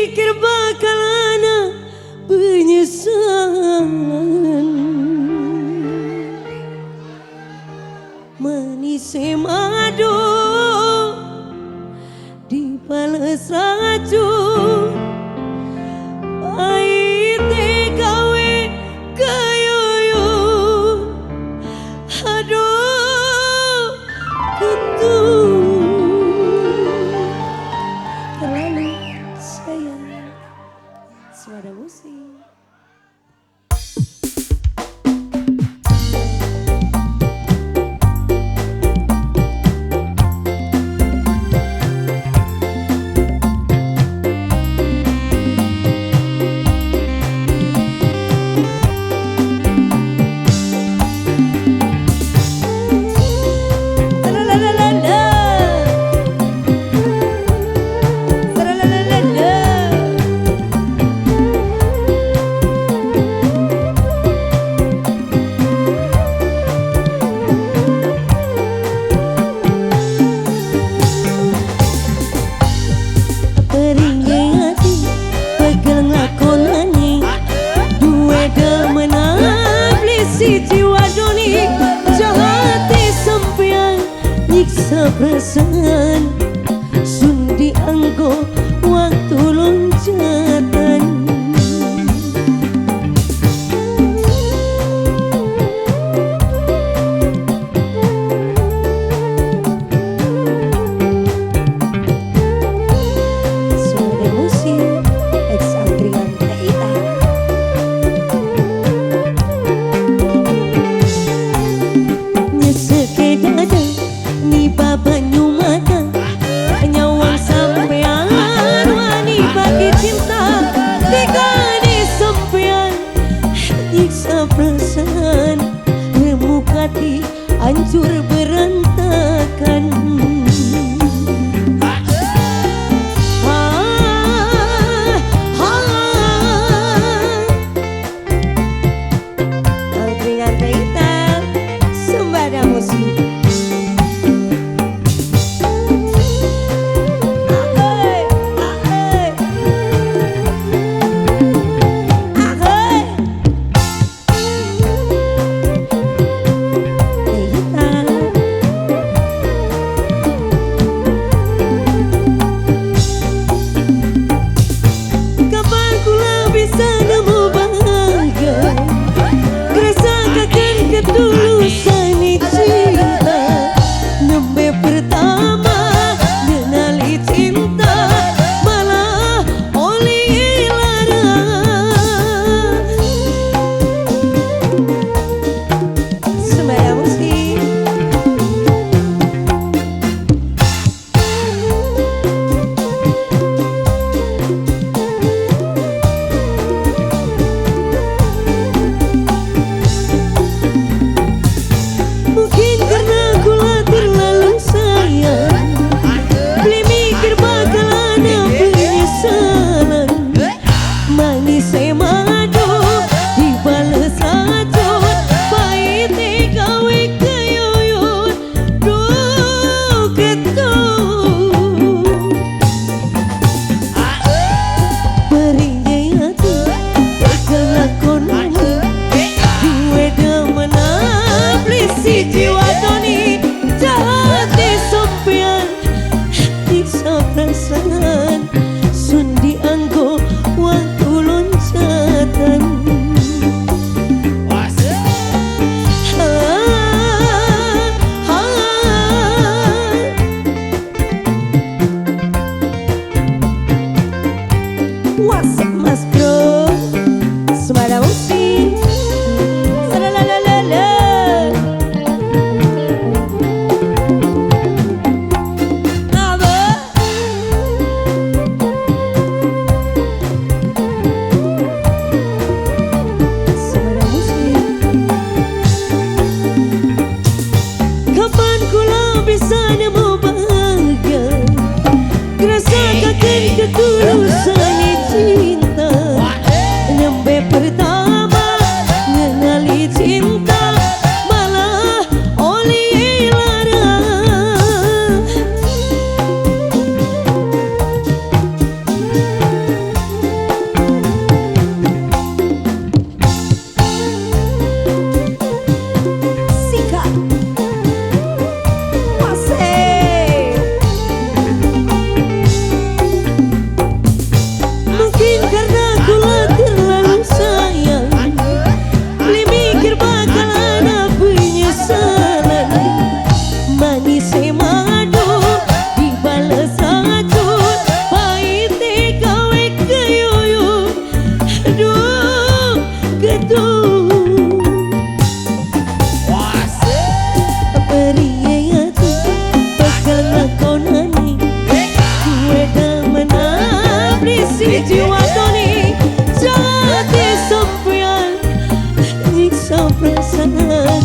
mikir bakal ana penyesalan. Manis madu dibales racun, pahit gawe kayuyun. Aduh kentung terlalu sayang. Suara musik. Jiwa doni jahati sampean nyiksa perasaan, sundi anggo waktu loncatan. Suara musik X Andrian Taita. Perasaan remukati hancur berantakan. Andrian Taita Sembada Musik. Jiwa doni jahati sampean nyiksa perasaan, sundi anggo waktu loncatan. Wasik mas bro, Sembada Musik. Ketulusan cinta, nyampe pertama ngenali cinta malah oli lara. si jiwa Tony jati sampean nyiksa perasaan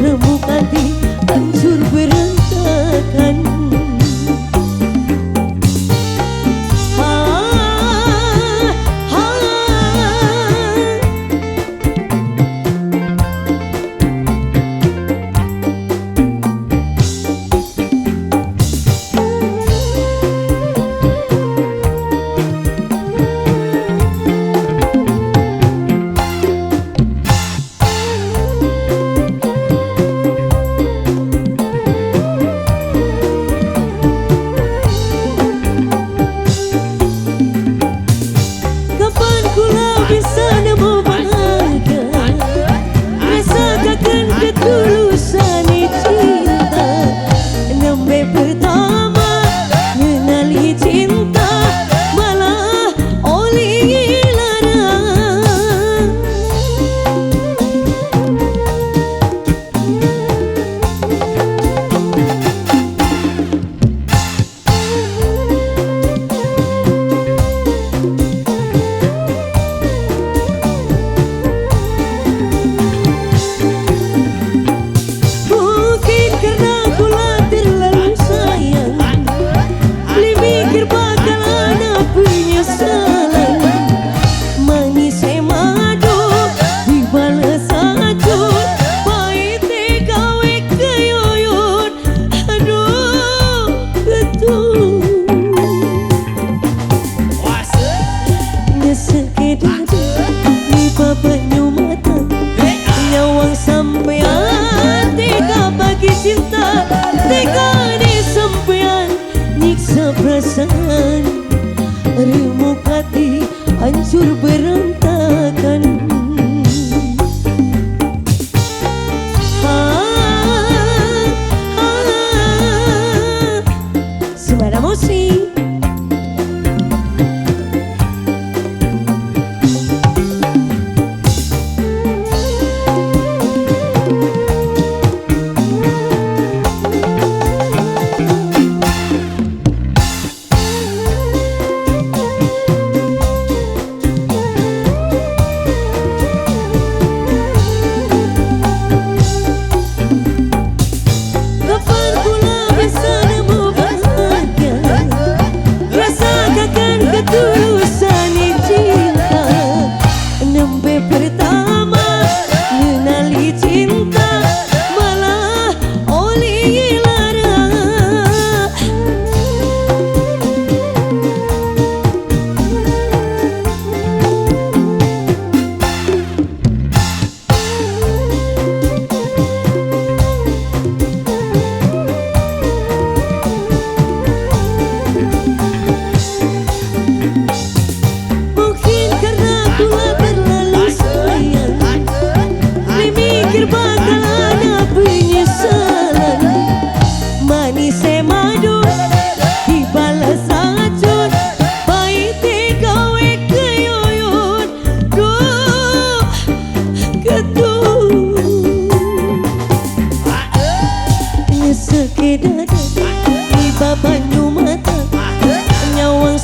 remuk hati hancur berantakan. Remuk hati hancur berantakan. Suara musik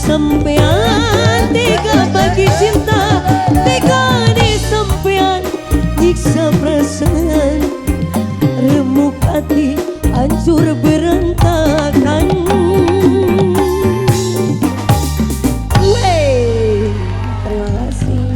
sampean tega bagi cinta, tega di sampean nyiksa perasaan, remuk hati hancur berantakan. Terima kasih.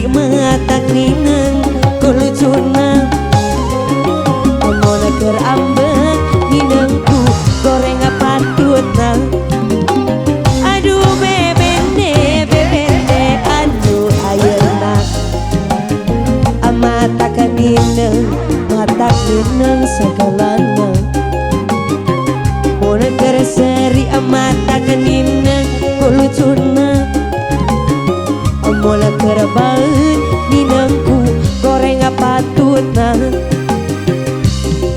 seri mata klineng kulujuna Amona ker ambek minengku goreng patutna Aduh bebende anu ayeuna Amata kanineng mata klineng segalana Mona ker seri amata kanineng kulujuna Mola kerbaut minangku goreng patutna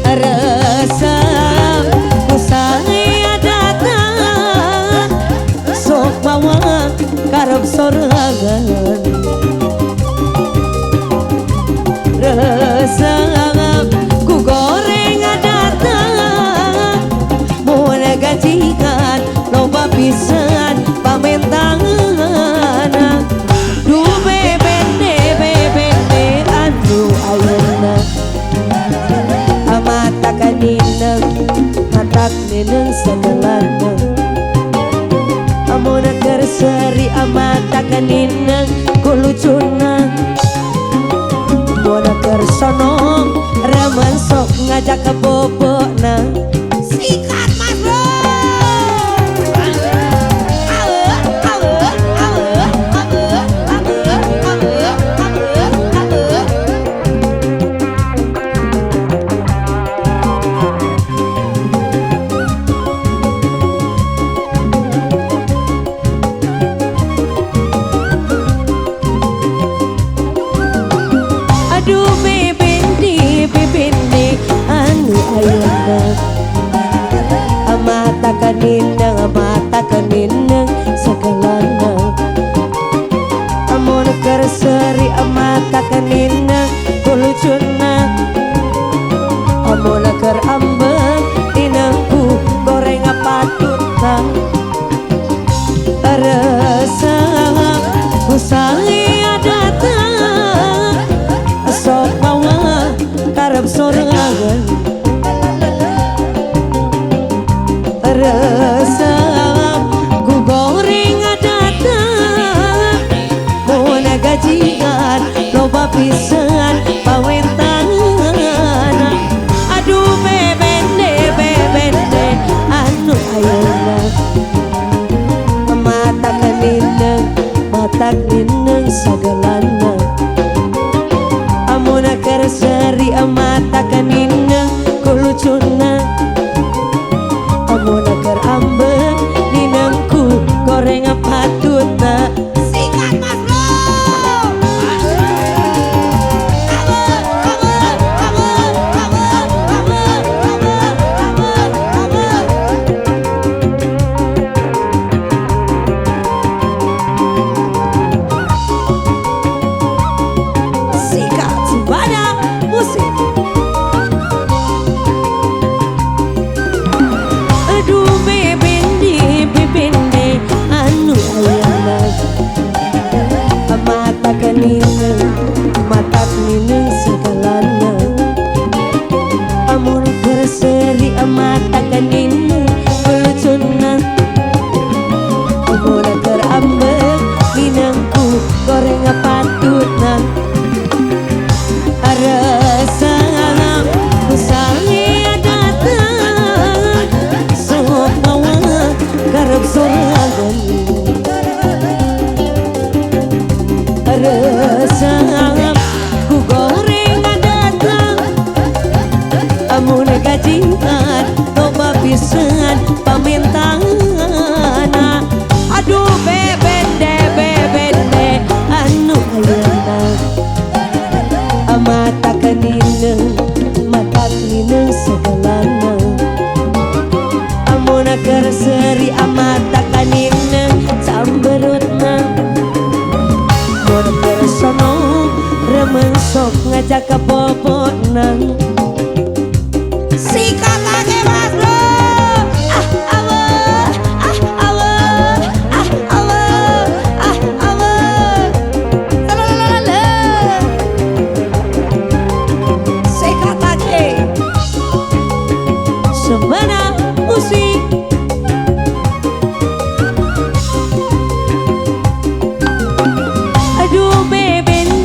rasa kusai datang sok bawa karep sorangan rasa ku goreng datang mola gajikan loba pisan pamentangan matak nineng segalana Amona kerseri amata kanineng kulucuna Amona kersono remen sok ngajak ke bobona sikat mas bro Aduh bebende anu ayeuna amata kanineng segalana Amona kerseri amata kanineng kulucuna Amona ker ambek dinengku goreng patutna rasa kusai datang sok bawa karep sorangan rasa ku goreng datang mona gajian loba pisan pawentangan aduh bebende anu ayeuna mata kanineng sagalana Amona kerseri amata kanineng kulucuna Amona ker ambek ninengku goreng patutna sikat mas bro Aduh bebende anu ayeuna mata kanineng segalana Amona kerseri mata kanineng kulucuna Amona ker ambek minangku goreng patutna rasa kusai datang sok bawa karep sorangan rasa ku goreng datang Amona gajian loba pisan pamentangan aduh bebende anu ayeuna mata kanineng segalana Amona kerseri amata kanineng samberutna Amona kersono remen sok ngajak ke bobona sikat lagi mas bro Semana musik aduh bebende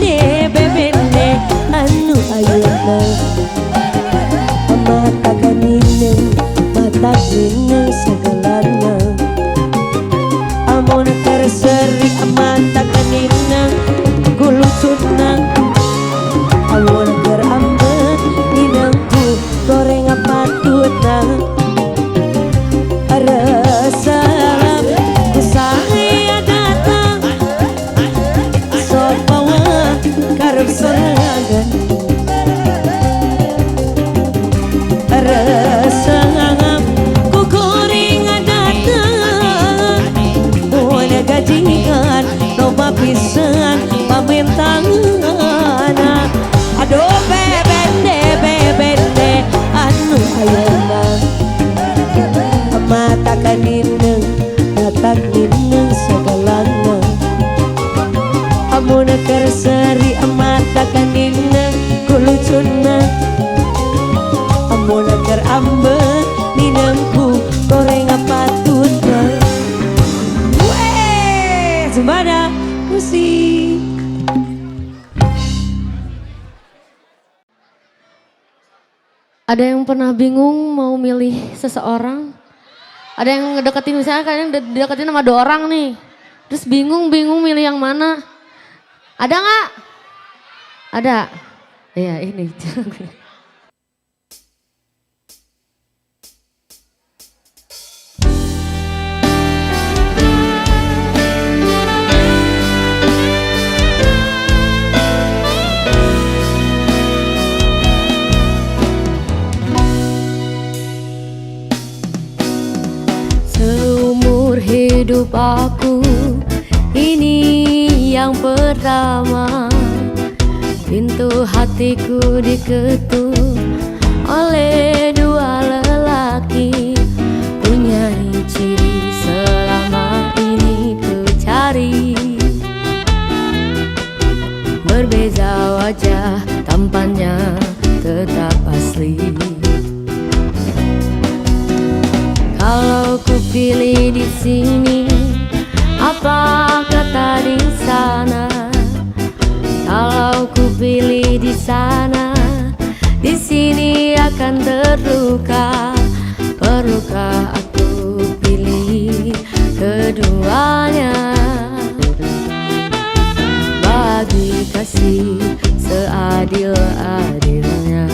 pisan pamen tangan. Aduh bebende anu ayeuna mata kanineng mata kanineng segalana amun keur seri mata kanineng kulucuna amun keur ambeun ninengku goreng patutna. Weh Zumbada musik. Ada yang pernah bingung mau milih seseorang? Ada yang ngedeketin, misalnya kalian deketin sama 2 orang nih. Terus bingung milih yang mana? Ada nggak? Ada? Iya ini. Hidup aku ini yang pertama, pintu hatiku diketuk oleh 2 lelaki, punya ciri selama ini ku cari. Berbeza wajah, tampannya tetap asli. Kalau ku pilih di sini, apa kata di sana? Kalau ku pilih di sana, di sini akan terluka. Perlukah aku pilih keduanya? Bagi kasih seadil-adilnya.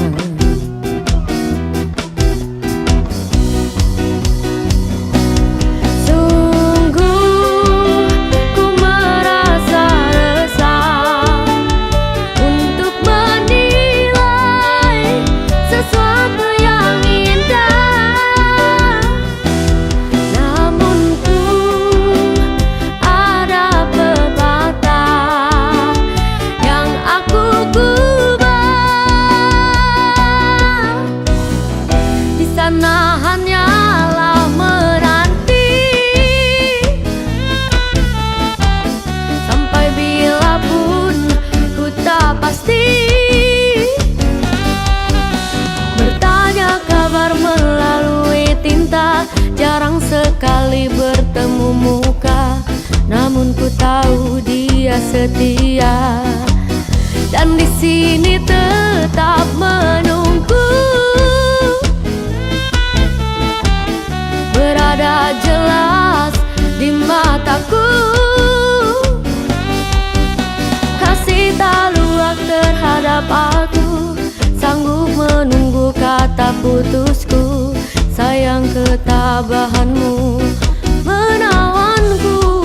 Jarang sekali bertemu muka, namun ku tahu dia setia dan di sini tetap menunggu. Berada jelas di mataku, kasih tak luak terhadap aku, sanggup menunggu kata putusku. Sayang ketabahanmu menawanku.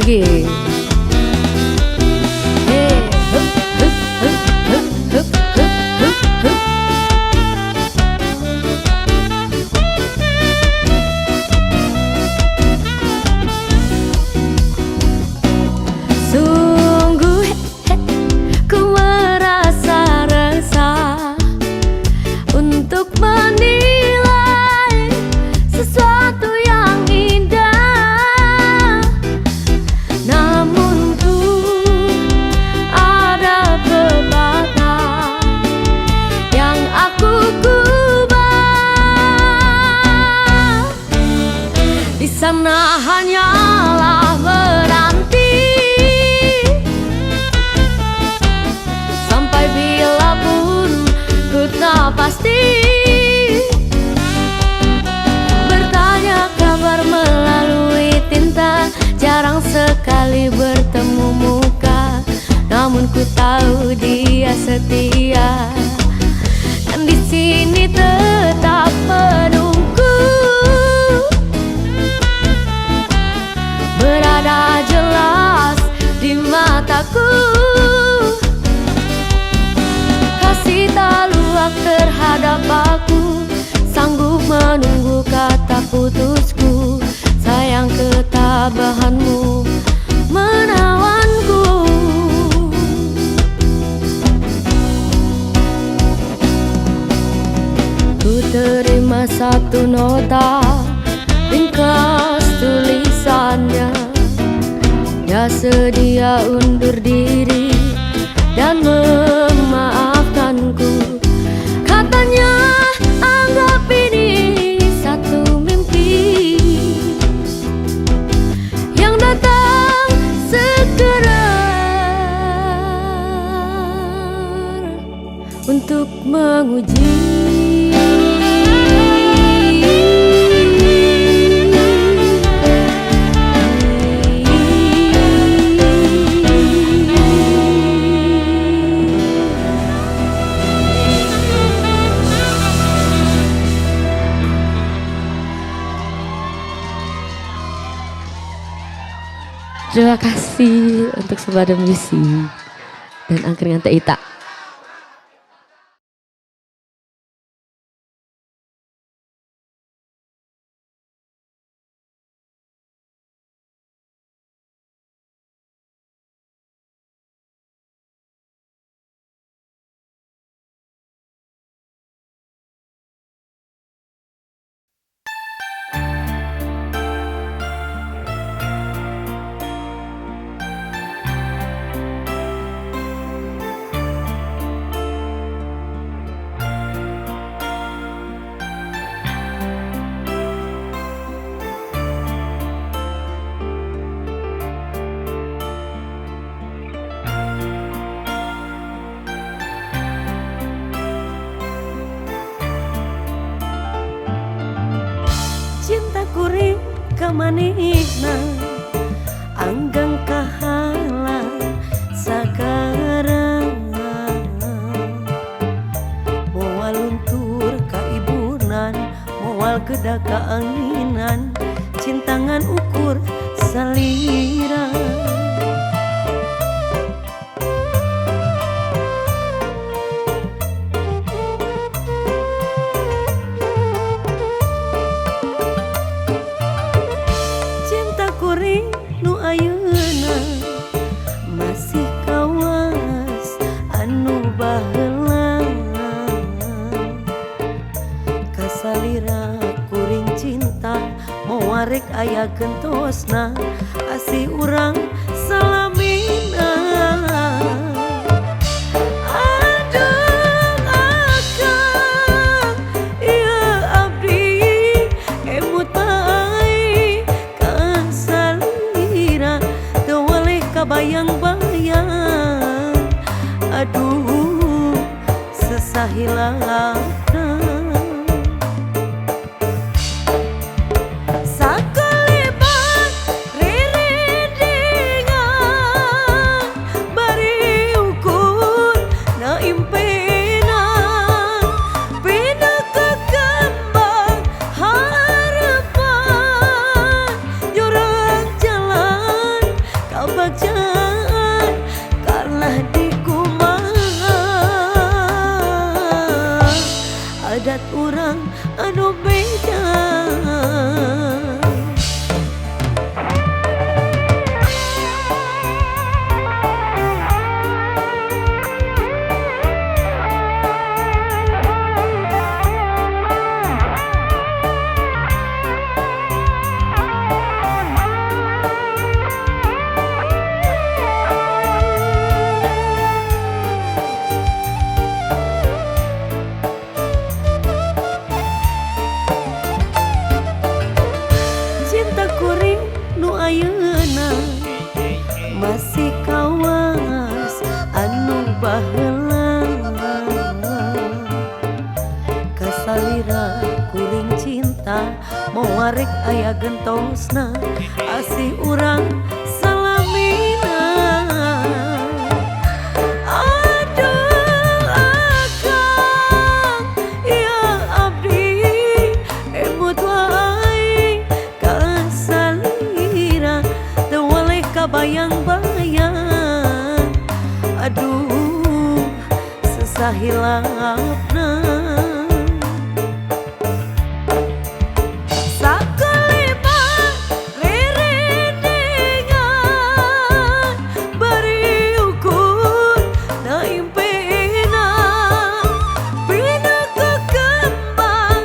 Lagi. Sungguh ku merasa resah untuk menilai sesuatu yang indah, namun ku ada pepatah yang aku kubah. Di sana hanyalah menanti sampai bila pun ku tak pasti. Bertanya kabar melalui tinta, jarang sekali bertemu muka, namun ku tahu terima satu nota ringkas tulisannya. Dia sedia undur diri dan memaafkanku. Katanya anggap ini satu mimpi yang datang segera untuk menguji. Terima kasih untuk Sobat Musik dan Angkringan Teh Ita. Cinta kuring kamanehna anggang kahala sakarang moal luntur ka ibunan moal kedah kaanginan cintangan ukur salira. Nu ayeuna masih kawas anu baheula kasalira kuring cinta moarek aya gentosna asih urang salamina. Bayang-bayang, aduh sesahilana sakalibat riringan bari ukur na impinan pindah ke kembang harapan jurang jalan kabagja adat urang anu beda. Ayeuna masih kawas anu baheula kasalira kuring cinta moarek aya gentosna asih urang salamina. Aduh akang ya abdi emut wae bayang-bayang, aduh sesahilapna sakalibat riringan bari ukur na impinan pindah ke kembang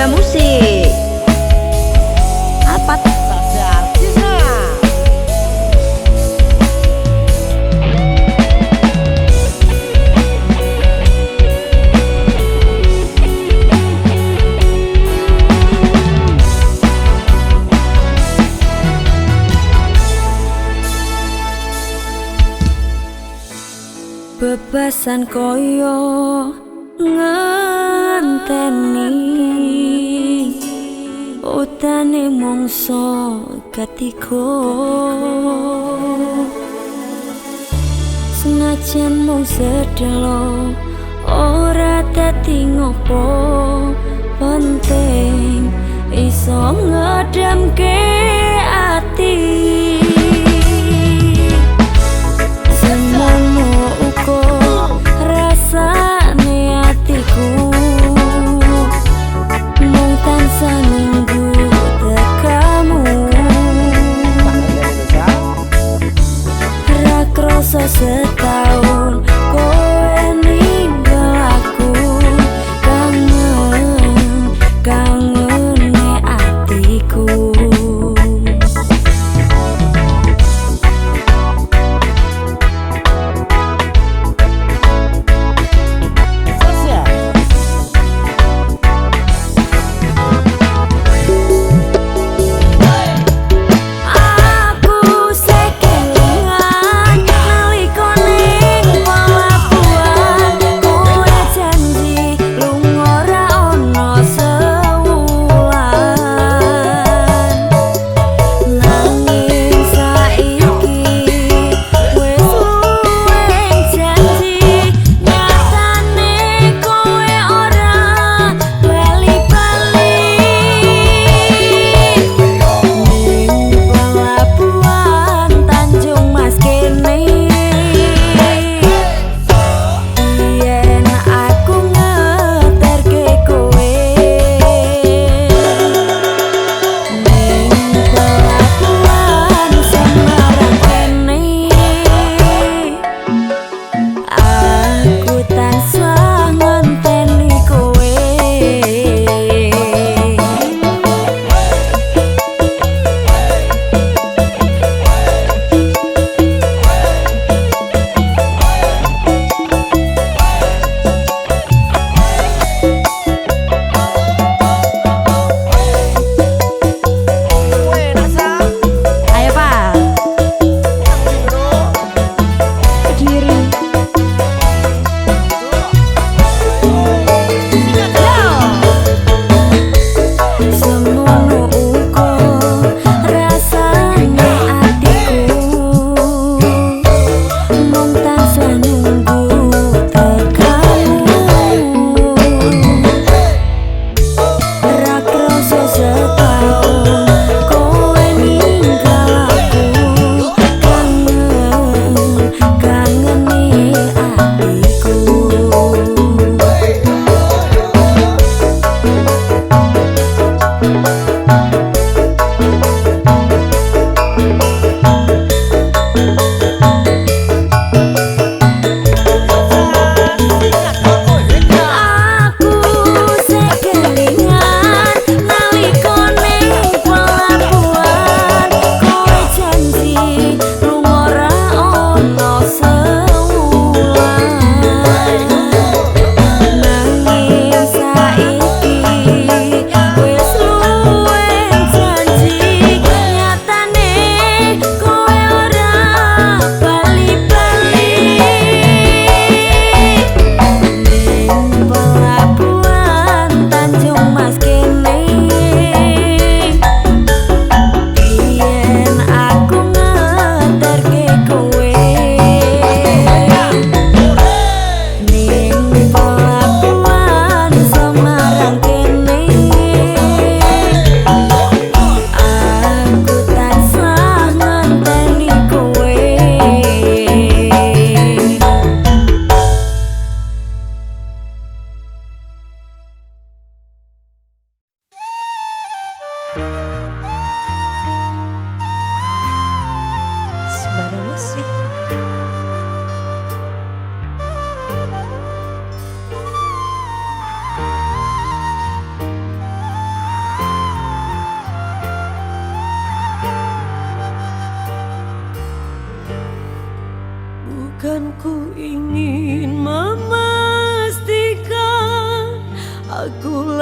Mega Musik. Apa Sadar Tisna. bebasan koyo nganteni utane mongso katiko senajan mung sedelo ora dadi ngopo penting iso ngedamke ati senengmu uko rasane atiku mung tansah nunggu tekamu ra kroso setahun kowe ninggal aku kangen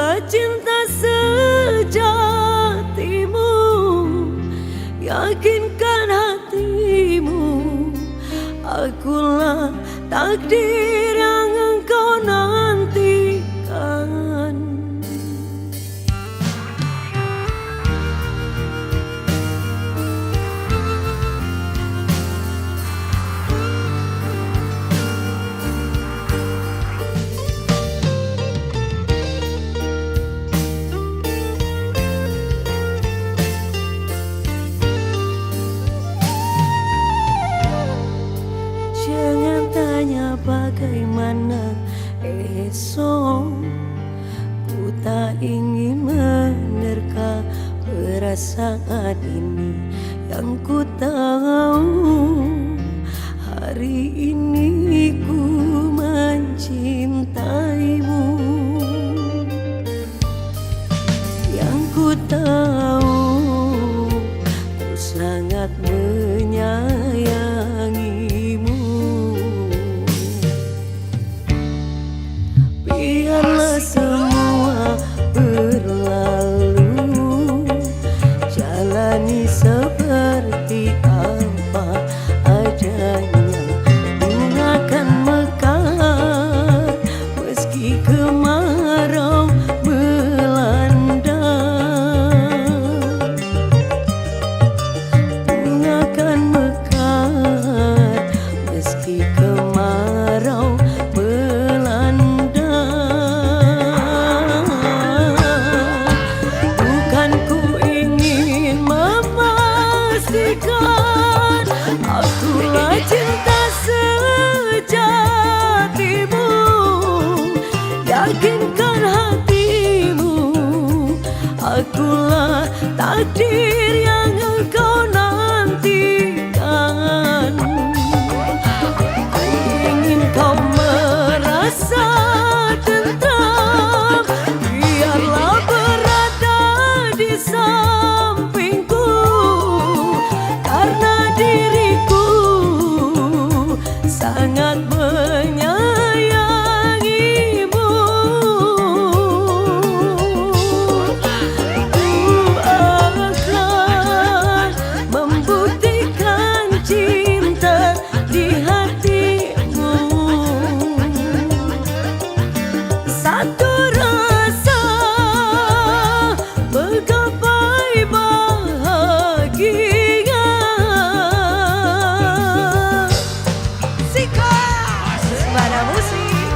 Akulah cinta sejatimu, yakinkan hatimu. Akulah takdir yang engkau nantikan. Jangan tanya bagaimana esok, ku tak ingin menerka perasaan ini. Yang ku tahu hari ini ku mencintaimu. Yang ku tahu ku sangat menyayangimu. Biarlah semua berlalu, jalani seperti apa adanya. Bunga akan mekar meski kemarau melanda. Bunga akan mekar meski kemarau melanda. Bukan ku ingin memastikan akulah cinta sejatimu, yakinkan hatimu. Akulah takdir yang engkau nantikan. Ku ingin kau merasa tentram, biarlah berada di sampingku. Karena diriku sangat menyayangimu. Ku akan membuktikan cinta di hatimu. Satu rasa menggapai bahagia. Sika Sembara musik.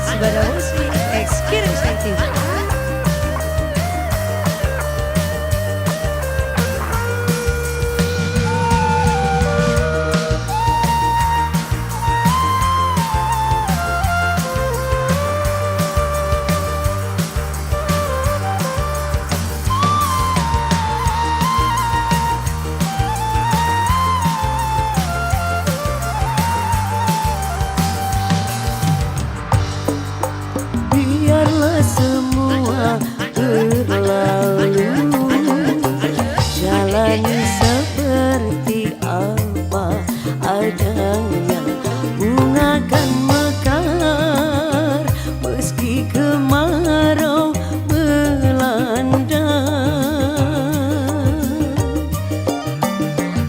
Sembara musik Experience. Biarlah semua berlalu, jalani seperti apa adanya. Bunga akan mekar meski kemarau melanda.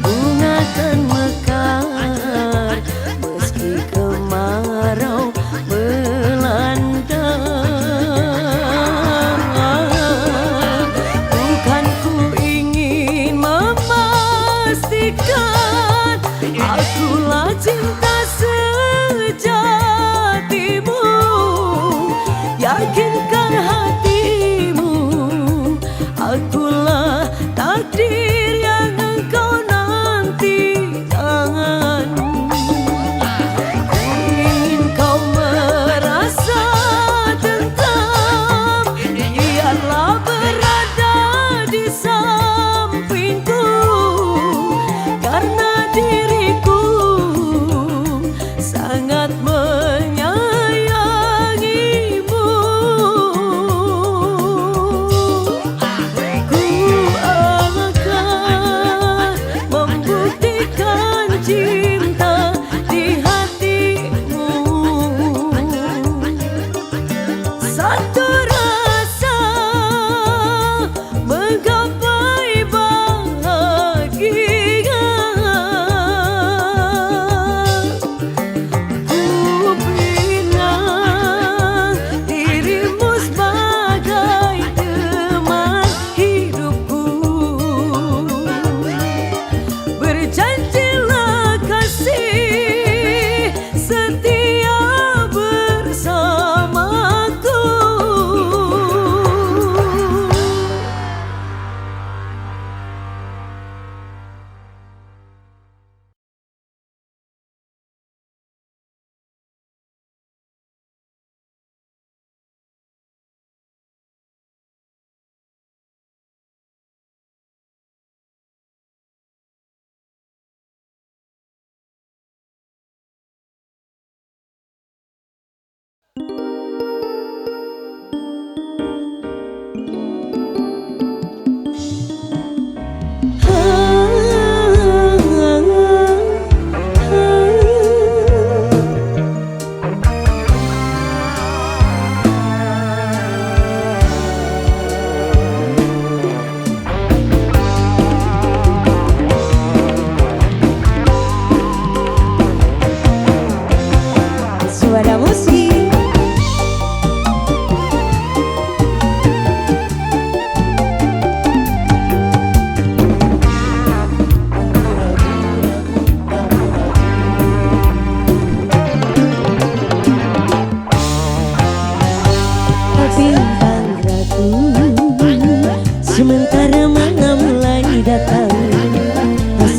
Bunga akan mekar meski kemarau melanda. Bukan ku ingin memastikan akulah cinta sejatimu, yakinkan hatimu. Akulah takdir yang engkau nantikan. Ingin kau merasa tentram, biarlah berada di sampingku. Karena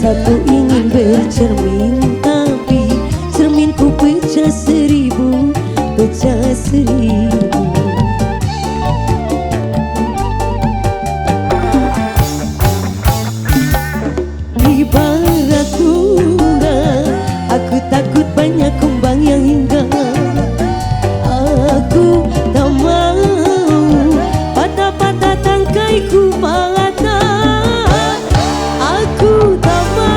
Satu ingin bercermin tapi cerminku pecah seribu, pecah seribu. Ibarat bunga, aku takut banyak kumbang yang hingga. Aku tak mau patah-patah tangkaiku patah. Aku tak mau.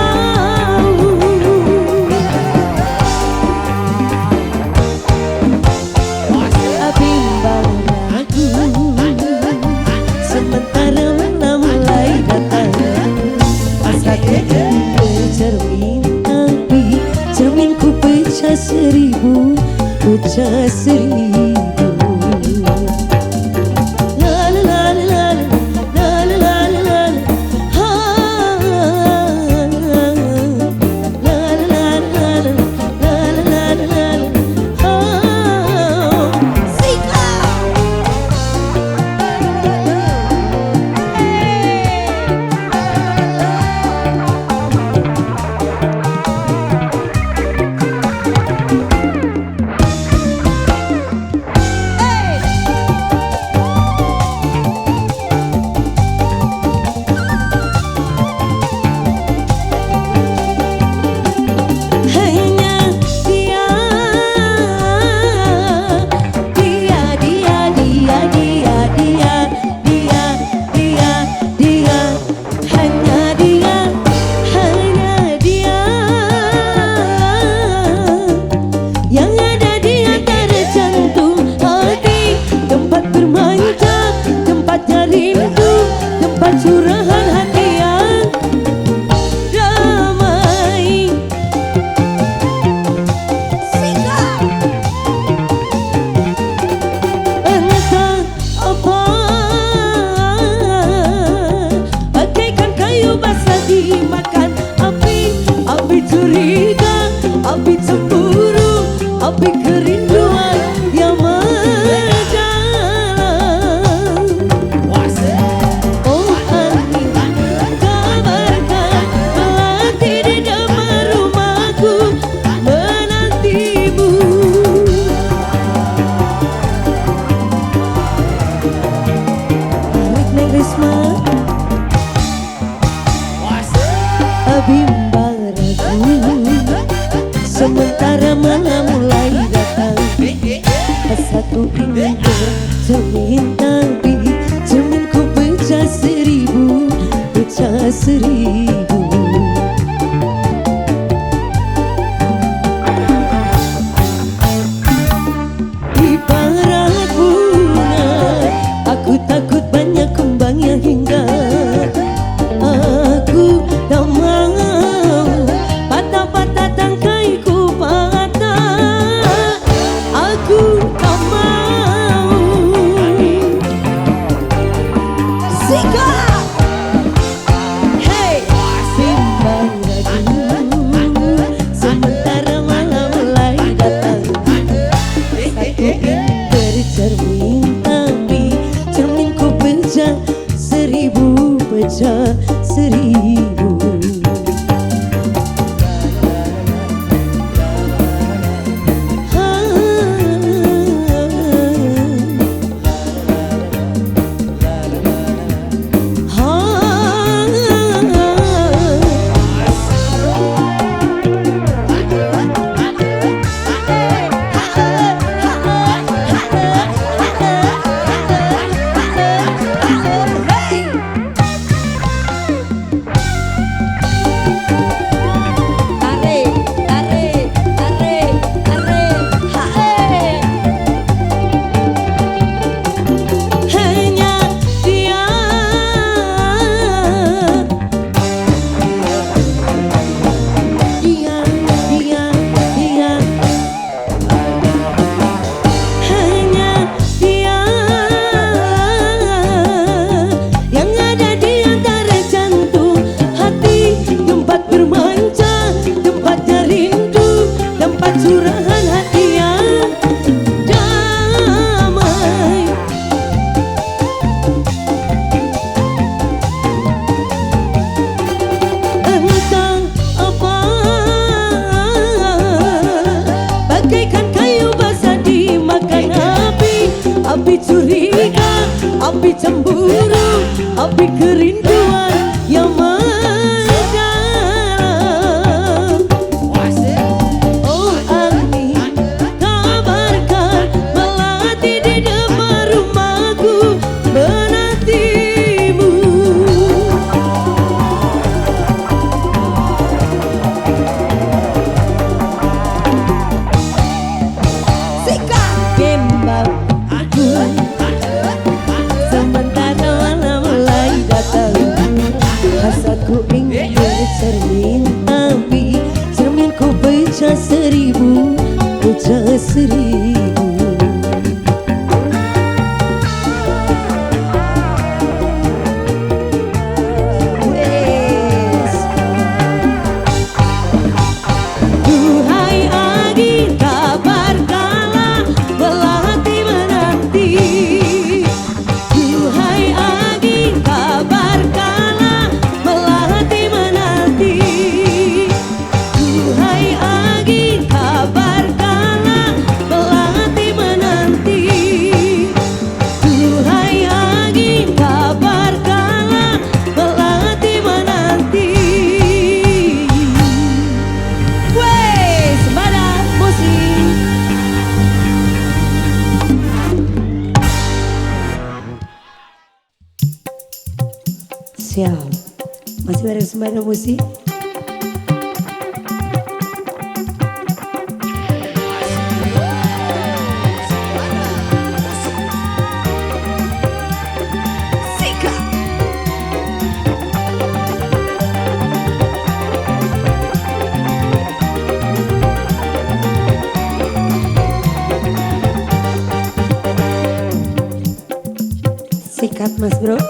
Bimbang ragu, sementara mana mulai datang. Asaku bercermin tapi cerminku pecah seribu, pecah seribu. Curahan hati yang damai. Entah apa, bagaikan kayu basah dimakan api. Api curiga, api cemburu, api kerinduan yang mendalam. Bimbang ragu, sementara mana mulai datang. Satu ingin bercermin tapi cerminku pecah seribu, pecah seribu. Ibarat bunga, aku takut banyak kumbang yang hingga. Aku tak mau patah-patah tangkaiku patah. Aku tak mau. Sika, hey, cermin api, cerminku pecah 1000, pecah 1000. Duhai angin kabar kala belah hati menanti. Duhai angin kabar kala belah hati menanti. Duhai angin kabar kala belah hati menanti. Duhai angin kabar kala belah hati menanti. Weh, sebadan musik. Siap. Masih bareng sebadan musik. Sikat mas bro.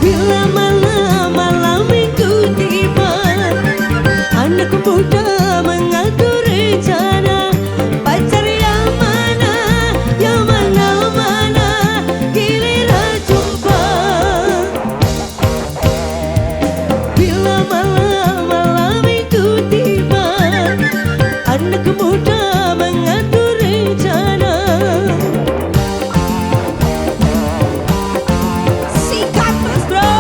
Bila malam minggu tiba, anak muda mengatur rencana. Pacar yang mana, mana giliran jumpa. Bila malam minggu tiba, anak muda mengatur rencana. Sikat mas bro.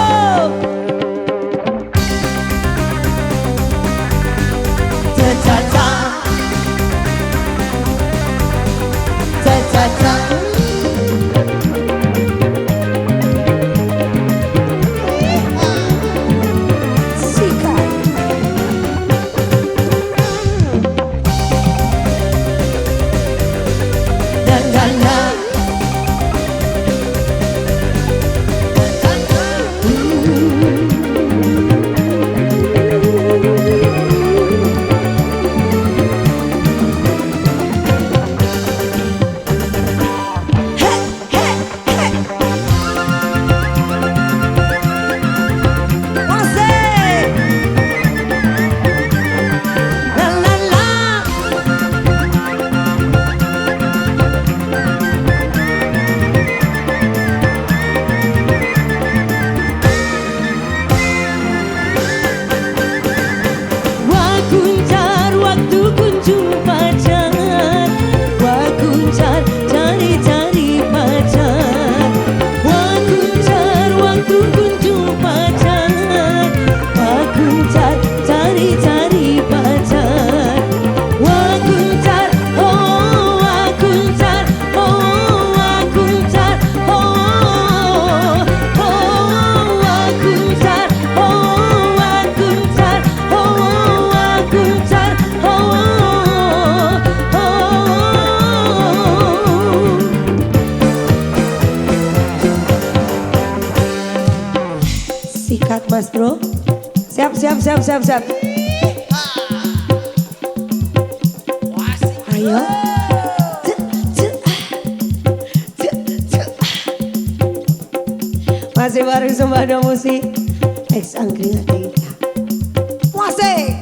Cha-cha-cha. Cha-cha-cha. Sikat. Dan. Sikat mas bro. Siap. Ayo. Masih bareng Sembada Musik Ex Angkringan kita. Masih.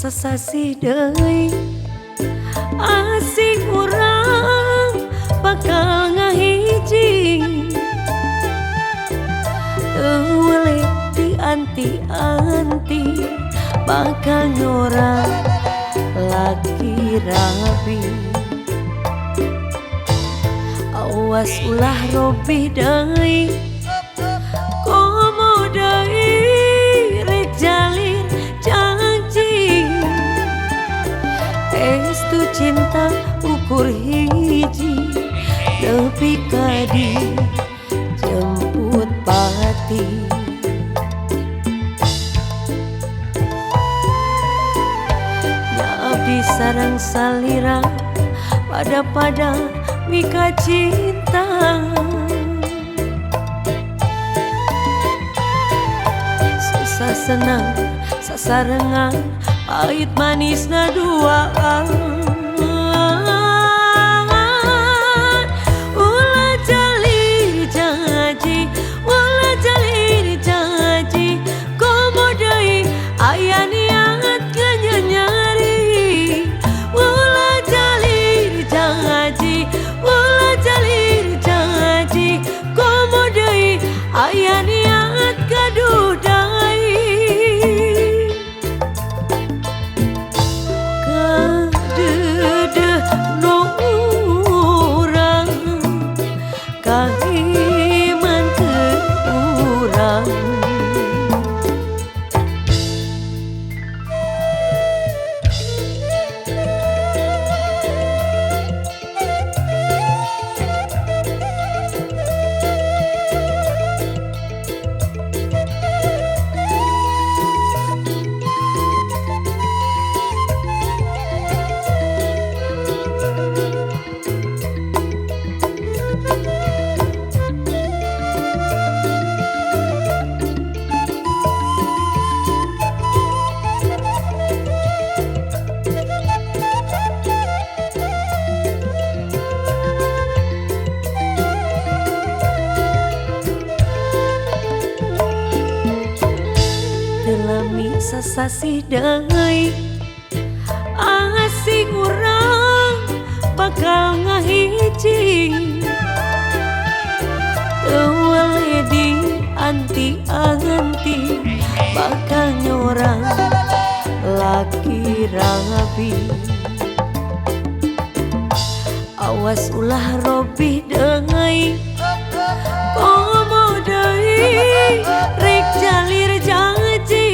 sasasi deui asing urang bakal ngahiji boleh dianti-anti bakal nyorang lagi rabi awas ulah robih deui komo deui rek jalin janji estu cinta ukur hiji lebih kadi jemput pati nyabdi sareng salira pada mika cinta susah senang sasarengan pahit manisna duaan ulah jalin janji ulah jalin janji komo deui aya niat nyari ulah jalin janji ulah jalin janji komo deui aya niat kadudai kadeudeut nu urang kahiman teu urang telami sasasi deui asing urang bakal ngahiji teu boleh dianti-anti bakal nyorang laki rabi awas ulah robih deui komo deui rek jalir janji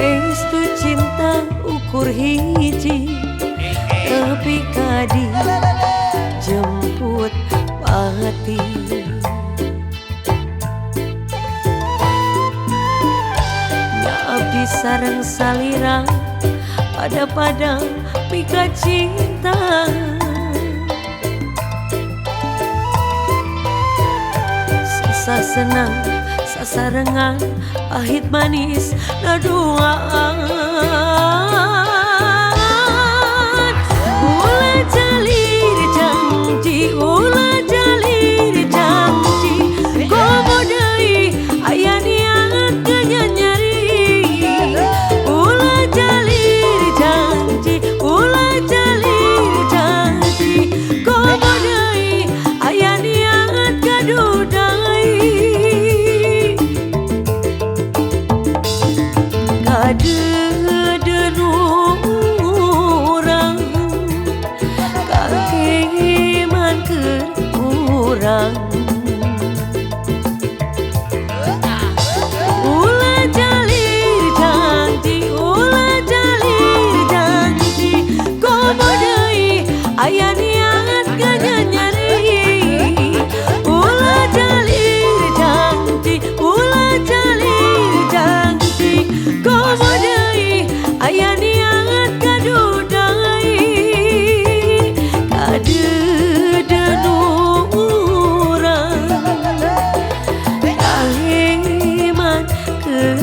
estu cinta ukur hiji tapi kadi jemput pati nyabdi sareng salira pada mika cinta susah senang sasarengan pahit manis naduaan ulah jalir janji ulah jalir janji komo deui aya niat nyari ulah jalir janji ulah jalir janji komo deui aya niat kadudai kadeudeut nu urang kahiman keur urang ulah jalir janji ulah jalir janji komo deui aya niat nyari ulah jalir janji ulah jalir janji komo deui aya niat kadudai kadeudeut nu urang kahiman keur